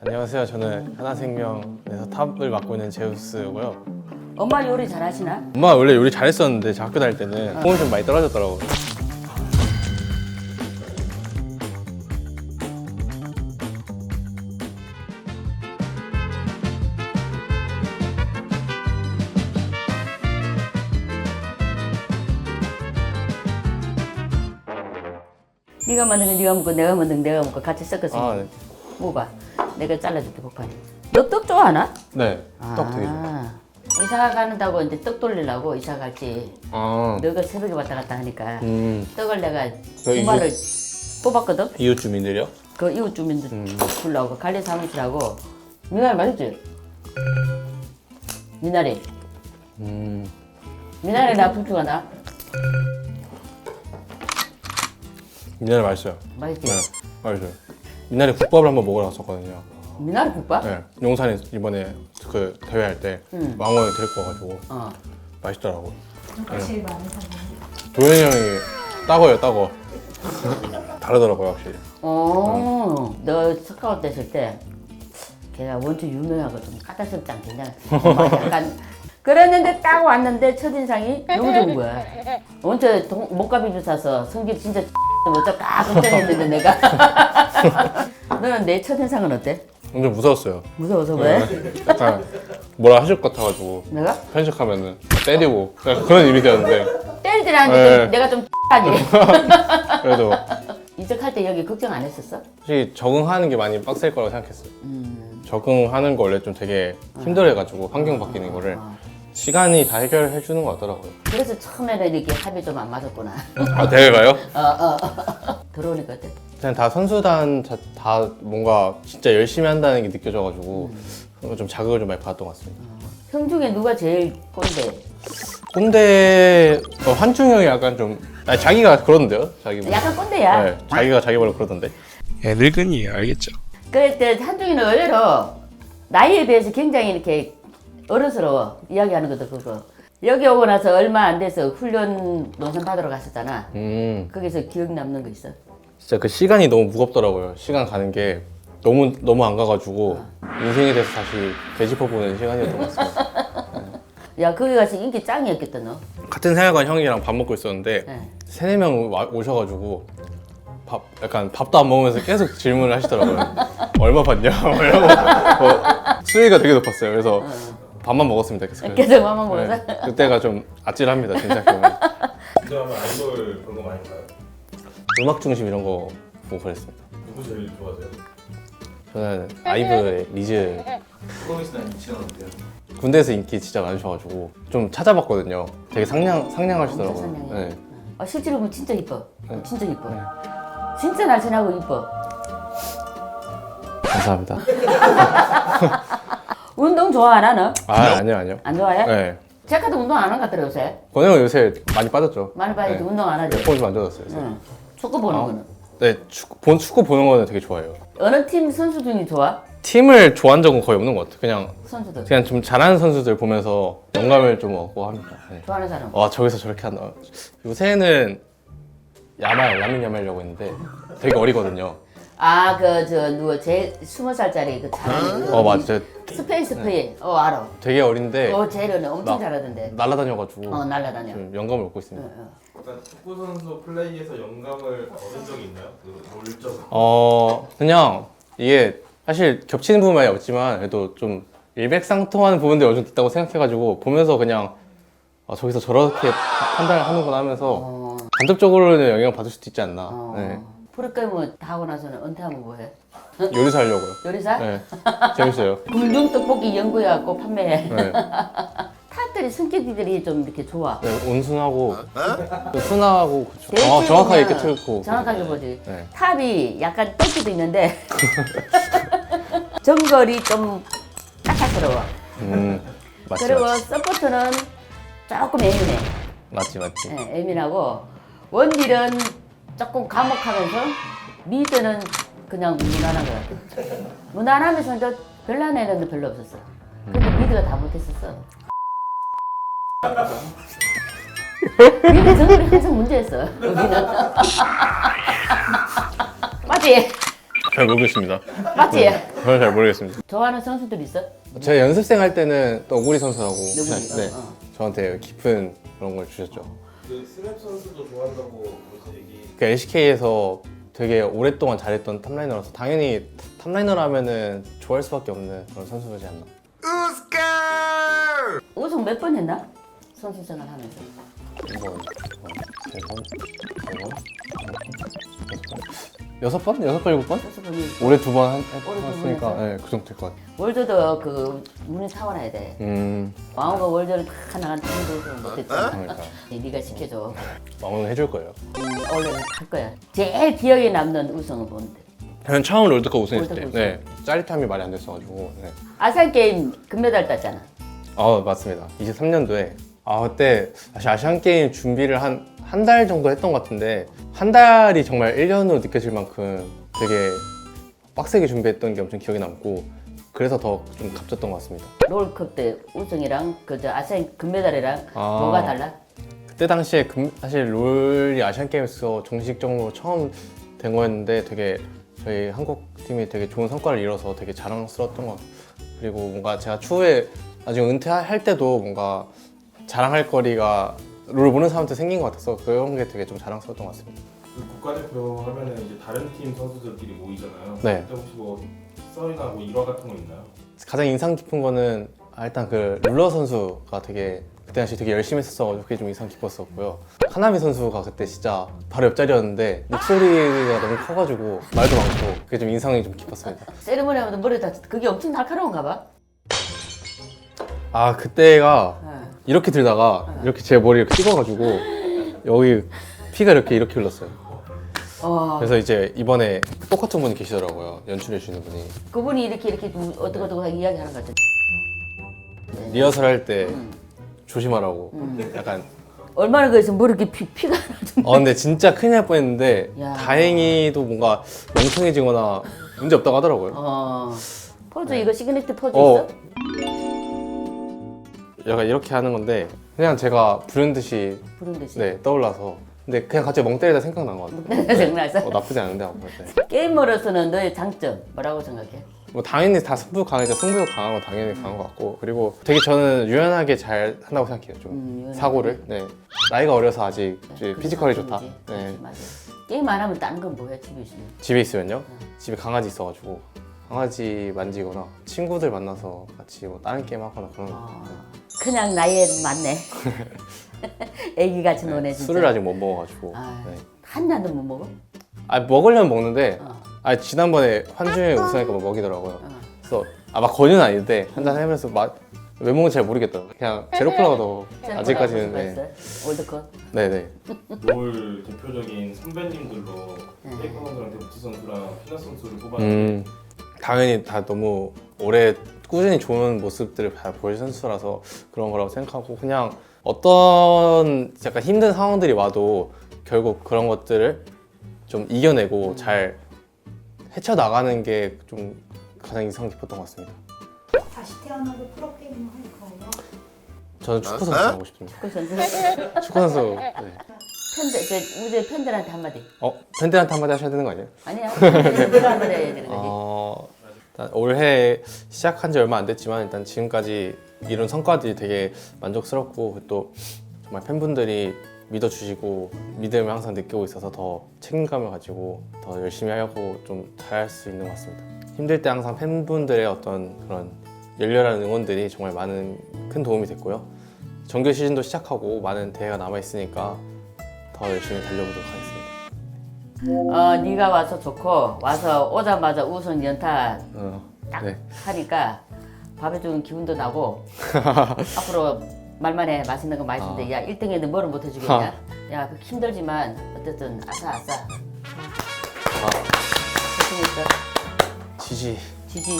안녕하세요. 저는 하나생명에서 탑을 맡고 있는 제우스고요. 엄마 요리 잘하시나? 엄마가 원래 요리 잘했었는데 저 학교 다닐 때는 호응이 좀 많이 떨어졌더라고요. 네가 만든 거 네가 먹고 내가 만든 거 내가 먹고 같이 섞어서 아, 네. 먹어봐. 내가 잘라줄게 복판에. 너 떡 좋아하나? 네. 떡 되게 좋아요. 이사 가는다고 이제 떡 돌리려고 이사 갈지. 아, 너가 새벽에 왔다 갔다 하니까 떡을 내가 그 두마를 뽑았거든. 이웃 주민들이요? 그 이웃 주민들 주려고 관리 사무실하고. 미나리 맛있지? 미나리. 미나리 나 부추가 나. 미나리 맛있어요. 맛있지? 네, 맛있어요. 미나리 국밥을 한번 먹으러 갔었거든요. 미나리 국밥? 네, 용산에 이번에 그 대회할 때 왕원에 데리고 와가지고 어. 맛있더라고요. 확실히 많은 사람. 도현이 형이 따거예요, 따거. 다르더라고요, 확실히. 너 스카우트 됐을 때 걔가 원체 유명하고 좀 까다롭지 않겠냐? 약간 그랬는데 딱 왔는데 첫인상이 너무 좋은 거야. 원체 목가비도 사서 성질 진짜 어쩌 까 걱정했는데 내가 너는 내 첫인상은 어때? 좀 무서웠어요. 무서워서 왜? 약간 뭐라 하실 것 같아가지고 내가? 편식하면은 때리고 약간 그런 이미지였는데 때리질 않는데 네. 좀 내가 좀 하지. 그래도 이직할 때 여기 걱정 안 했었어? 솔직히 적응하는 게 많이 빡셀 거라고 생각했어요. 적응하는 거 원래 좀 되게 힘들어해가지고 환경 바뀌는 거를 시간이 다 해결해 주는 것 같더라고요. 그래서 처음에는 이렇게 합이 좀 안 맞았구나. 아 대회 가요? 들어오니까 어때? 그냥 다 선수단 다 뭔가 진짜 열심히 한다는 게 느껴져가지고 좀 자극을 좀 많이 받았던 것 같습니다. 형 중에 누가 제일 꼰대? 근데 환중 형이 약간 좀 아니, 자기가 그러던데요? 자기 뭐. 약간 꼰대야. 네, 자기가 자기 말로 그러던데. 예, 늙은이에요. 알겠죠? 그럴 때 한중이는 의외로 나이에 비해서 굉장히 이렇게 어른스러워. 이야기하는 것도 그거. 여기 오고 나서 얼마 안 돼서 훈련 논산 받으러 갔었잖아. 거기서 기억 남는 거 있어? 진짜 그 시간이 너무 무겁더라고요. 시간 가는 게 너무 안 가가지고 인생에 대해서 다시 되짚어보는 시간이었던 것 같습니다. 야 거기 가서 인기 짱이었겠다 너. 같은 생활관 형이랑 밥 먹고 있었는데 네. 3-4명 오셔가지고 약간 밥도 안 먹으면서 계속 질문을 하시더라고요. 얼마 받냐? 수위가 되게 높았어요. 그래서 밥만 먹었습니다. 계속. 계속 맘만 먹어서. 네, 그때가 좀 아찔합니다. 진짜 그러면. 그다음에 아이돌 그런 거 많이 봐요. 음악 중심 이런 거 보고 그랬습니다. 누구 제일 좋아하세요? 저는 아이브의 리즈 프로미스나 인치는 어때요? 군대에서 인기 진짜 많으셔가지고 좀 찾아봤거든요. 되게 상냥하시더라고요. 엄청 상냥해. 네. 실제로 보면 진짜 이뻐. 진짜 이뻐. 진짜 날씬하고 이뻐. 감사합니다. 운동 좋아하나 너? 아니요. 안 좋아해? 네. 제카도 운동 안 하는 것 같더라 요새. 권영은 요새 많이 빠졌죠. 많이 봐야지 네. 운동 안 하지. 폼이 좀 안 좋아졌어요. 요새. 응. 축구 보는 거는. 네, 축구 보는 거는 되게 좋아해요. 어느 팀 선수 중에 좋아? 팀을 좋아한 적은 거의 없는 것 같아요. 선수들. 그냥 좀 잘하는 선수들 보면서 영감을 좀 얻고 합니다. 네. 좋아하는 사람. 와 저기서 저렇게 한다. 요새는 라민 야말려고 했는데 되게 어리거든요. 아, 누구, 20살짜리 그 잘하는 그. 맞죠. 스페인. 알아. 되게 어린데 제일 어려. 엄청 나- 잘하던데. 날라다녀가지고 날라다녀. 좀 영감을 얻고 있습니다. 일단 축구 선수 플레이에서 영감을 얻은 적이 있나요? 그 롤적. 그냥 이게 사실 겹치는 부분 많이 없지만 그래도 좀 일맥상통하는 부분들이 어느 정도 있다고 생각해가지고 보면서 그냥 저기서 저렇게 판단을 하는구나 하면서 간접적으로는 영향을 받을 수도 있지 않나. 네. 프로게임을 다 하고 나서는 은퇴하면 뭐 해? 요리사 하려고요. 요리사? 네. 재밌어요. 궁중 떡볶이 연구해갖고 판매해. 네. 탑들이 성격들이 좀 이렇게 좋아. 네, 온순하고 좀 순하고 그쵸. 데이트 정확하게 이렇게 보면 틀고 정확하게 보지. 네. 탑이 약간 떡기도 있는데 정글이 좀 딱딱스러워. 맞지 그리고 맞지 서포트는 조금 예민해. 맞지. 예, 예민하고 원딜은 조금 과묵하면서 미드는 그냥 무난한 것 같아. 무난하면서도 별난 애는 별로 없었어. 근데 미드가 다 못했었어. 미드 정글이 항상 문제였어. 여기는. 맞지? 잘 모르겠습니다. 맞지? 저는 잘 모르겠습니다. 좋아하는 선수들 있어? 제가 연습생 할 때는 또 오구리 선수라고 누구지? 네, 저한테 깊은 그런 걸 주셨죠. 그 스냅 선수도 좋아한다고 무슨 얘기? 그 LCK에서 되게 오랫동안 잘했던 탑라이너라서 당연히 탑라이너라면은 좋아할 수밖에 없는 그런 선수지 않나. 우승 몇 번 했나? 선수 생활 하면서. 1번, 2번, 3번, 4번, 6번? 7번? 여섯 번이 올해 2번 올해 두 했으니까 번 네, 그 정도 될 것 같아요. 월드도 그 문을 타워놔야 돼. 왕호가 월드를 다 나간 팀도 못했잖아. 그러니까 네가 시켜줘. 마무는 해줄 거예요. 원래 할 거야. 제일 기억에 남는 우승은 뭔데? 저는 처음 롤드컵 우승했을 때 롤드컵 네, 짜릿함이 말이 안 됐어가지고 네. 아시안 게임 금메달 땄잖아. 맞습니다. 23년도에 그때 사실 아시안 게임 준비를 한 달 정도 했던 것 같은데 한 달이 정말 1년으로 느껴질 만큼 되게 빡세게 준비했던 게 엄청 기억에 남고 그래서 더 좀 값졌던 것 같습니다. 롤컵 때 우승이랑 그저 아시안 금메달이랑 아. 뭐가 달라? 그때 당시에 사실 롤이 아시안 게임에서 정식적으로 처음 된 거였는데 되게 저희 한국 팀이 되게 좋은 성과를 이뤄서 되게 자랑스러웠던 것 같아요. 그리고 뭔가 제가 추후에 나중에 은퇴할 때도 뭔가 자랑할 거리가 롤을 보는 사람한테 생긴 것 같아서 그런 게 되게 좀 자랑스러웠던 것 같습니다. 그 국가대표 하면은 이제 다른 팀 선수들끼리 모이잖아요. 네. 그때 혹시 뭐 썰이나 뭐 일화 같은 거 있나요? 가장 인상 깊은 거는 일단 그 룰러 선수가 되게 그때 당시 되게 열심히 했었어가지고 그게 좀 인상 깊었었고요. 카나미 선수가 그때 진짜 바로 옆자리였는데 목소리가 너무 커가지고 말도 많고 그게 좀 인상이 좀 깊었습니다. 세리머니 하면 머리 다 그게 엄청 날카로운가 봐. 그때가 네. 이렇게 들다가 이렇게 제 머리 이렇게 찍어가지고 여기 피가 이렇게 흘렀어요. 그래서 이제 이번에 똑같은 분이 계시더라고요. 연출해 주시는 분이 그분이 이렇게 좀 어떻게 이야기하는 것 같아. 리허설 할 때 조심하라고 약간 얼마나 그래서 머리 이렇게 피가 나좀. 근데 진짜 큰일 날 뻔했는데 야. 다행히도 뭔가 멍청해지거나 문제 없다고 하더라고요. 포즈 이거 시그니처 포즈 어. 있어? 약간 이렇게 하는 건데 그냥 제가 부른 듯이 부른 듯이. 네 떠올라서 근데 그냥 갑자기 멍 때리다 생각난 것 같아요. 생각나서. 나쁘지 않은데 아무튼 네. 게임으로서는 너의 장점 뭐라고 생각해? 뭐 당연히 다 승부 강해져 승부욕 강한 건 당연히 강한 것 같고 그리고 되게 저는 유연하게 잘 한다고 생각해요. 좀 유연하게. 사고를 네 나이가 어려서 아직 이제 그게 피지컬이 좋다. 장점이지. 네 맞아. 게임 안 하면 다른 건 뭐야 집에 있으면? 집에 있으면요 집에 강아지 있어가지고 강아지 만지거나 친구들 만나서 같이 뭐 다른 게임 하거나 그런 거. 그냥 나이에 맞네. 애기 같이 노네 진짜. 술을 아직 못 먹어가지고 아. 네. 한 잔도 못 먹어? 먹으려면 먹는데 어. 지난번에 환중에 우승하니까 뭐 먹이더라고요. 그래서 막 권유는 아닌데 한잔 하면서 왜 먹는지 잘 모르겠더라고요. 그냥 제로콜라가 더 아직까지는 네. 월드컵. 네네. 롤 대표적인 선배님들로 페이커 선수랑 데프트 선수랑 피나 선수를 뽑았는데 당연히 다 너무 오래 꾸준히 좋은 모습들을 다 보여준 선수라서 그런 거라고 생각하고 그냥 어떤 약간 힘든 상황들이 와도 결국 그런 것들을 좀 이겨내고 잘 헤쳐나가는 게 좀 가장 인상 깊었던 것 같습니다. 다시 태어나도 프로게이머 할 거예요? 저는 축구 선수 하고 싶습니다. 그 선수. 축구 선수. 네. 우리 팬들한테 한마디. 팬들한테 한마디 하셔야 되는 거 아니에요? 아니야. 팬들 한마디 해야 되는 거지. 일단 올해 시작한 지 얼마 안 됐지만 일단 지금까지 이룬 성과들이 되게 만족스럽고 또 정말 팬분들이 믿어주시고 믿음을 항상 느끼고 있어서 더 책임감을 가지고 더 열심히 하려고 좀 잘할 수 있는 것 같습니다. 힘들 때 항상 팬분들의 어떤 그런 열렬한 응원들이 정말 큰 도움이 됐고요. 정규 시즌도 시작하고 많은 대회가 남아 있으니까 더 열심히 달려보도록 하겠습니다. 네가 와서 좋고 와서 오자마자 우승 연타 딱 네. 하니까 밥에 좀 기운도 나고 앞으로 말만 해 맛있는 거 맛있는데 야 1등에는 뭐를 못 해주겠냐? 야 그 힘들지만 어쨌든 아싸. 자신 있어. 지지. 지지.